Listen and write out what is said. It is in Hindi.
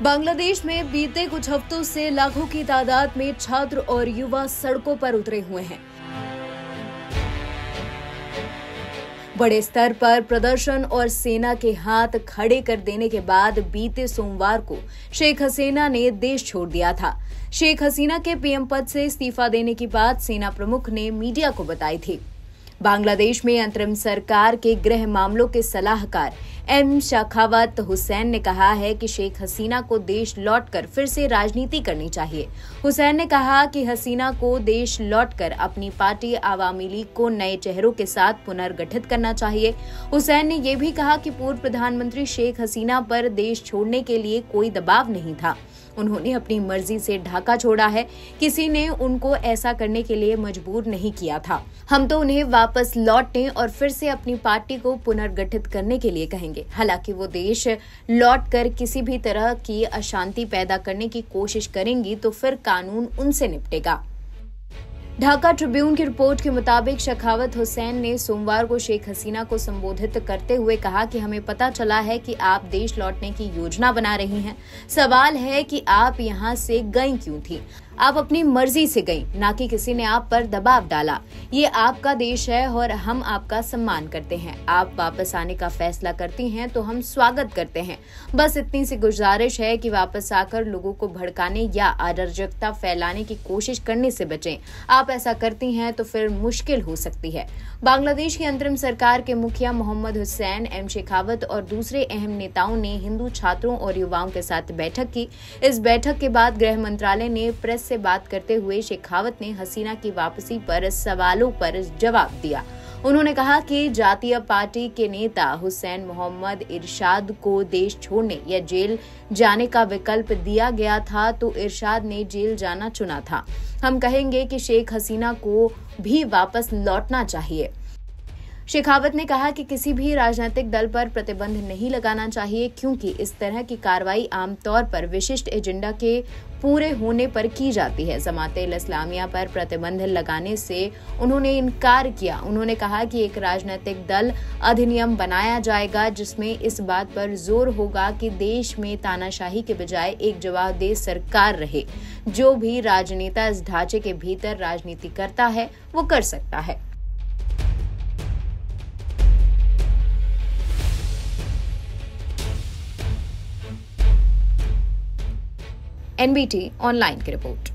बांग्लादेश में बीते कुछ हफ्तों से लाखों की तादाद में छात्र और युवा सड़कों पर उतरे हुए हैं। बड़े स्तर पर प्रदर्शन और सेना के हाथ खड़े कर देने के बाद बीते सोमवार को शेख हसीना ने देश छोड़ दिया था। शेख हसीना के पीएम पद से इस्तीफा देने की बात सेना प्रमुख ने मीडिया को बताई थी। बांग्लादेश में अंतरिम सरकार के गृह मामलों के सलाहकार एम शेखावत हुसैन ने कहा है कि शेख हसीना को देश लौटकर फिर से राजनीति करनी चाहिए। हुसैन ने कहा कि हसीना को देश लौटकर अपनी पार्टी आवामी लीग को नए चेहरों के साथ पुनर्गठित करना चाहिए। हुसैन ने यह भी कहा कि पूर्व प्रधानमंत्री शेख हसीना पर देश छोड़ने के लिए कोई दबाव नहीं था। उन्होंने अपनी मर्जी से ढाका छोड़ा है, किसी ने उनको ऐसा करने के लिए मजबूर नहीं किया था। हम तो उन्हें वापस लौटने और फिर से अपनी पार्टी को पुनर्गठित करने के लिए कहेंगे। हालांकि वो देश लौटकर किसी भी तरह की अशांति पैदा करने की कोशिश करेंगी तो फिर कानून उनसे निपटेगा। ढाका ट्रिब्यून की रिपोर्ट के मुताबिक शेखावत हुसैन ने सोमवार को शेख हसीना को संबोधित करते हुए कहा कि हमें पता चला है कि आप देश लौटने की योजना बना रही हैं। सवाल है कि आप यहां से गई क्यों थी? आप अपनी मर्जी से गई, ना कि किसी ने आप पर दबाव डाला। ये आपका देश है और हम आपका सम्मान करते हैं। आप वापस आने का फैसला करती हैं तो हम स्वागत करते हैं। बस इतनी सी गुजारिश है कि वापस आकर लोगों को भड़काने या अराजकता फैलाने की कोशिश करने से बचें। आप ऐसा करती हैं तो फिर मुश्किल हो सकती है। बांग्लादेश की अंतरिम सरकार के मुखिया मोहम्मद हुसैन, एम शेखावत और दूसरे अहम नेताओं ने हिंदू छात्रों और युवाओं के साथ बैठक की। इस बैठक के बाद गृह मंत्रालय ने प्रेस से बात करते हुए शेखावत ने हसीना की वापसी पर सवालों पर जवाब दिया। उन्होंने कहा कि जातीय पार्टी के नेता हुसैन मोहम्मद इरशाद को देश छोड़ने या जेल जाने का विकल्प दिया गया था तो इरशाद ने जेल जाना चुना था। हम कहेंगे कि शेख हसीना को भी वापस लौटना चाहिए। शेखावत ने कहा कि किसी भी राजनीतिक दल पर प्रतिबंध नहीं लगाना चाहिए, क्योंकि इस तरह की कार्रवाई आमतौर पर विशिष्ट एजेंडा के पूरे होने पर की जाती है। जमात-ए-इस्लामिया पर प्रतिबंध लगाने से उन्होंने इनकार किया। उन्होंने कहा कि एक राजनीतिक दल अधिनियम बनाया जाएगा जिसमें इस बात पर जोर होगा कि देश में तानाशाही के बजाय एक जवाबदेह सरकार रहे। जो भी राजनेता इस ढांचे के भीतर राजनीति करता है वो कर सकता है। NBT ऑनलाइन की रिपोर्ट।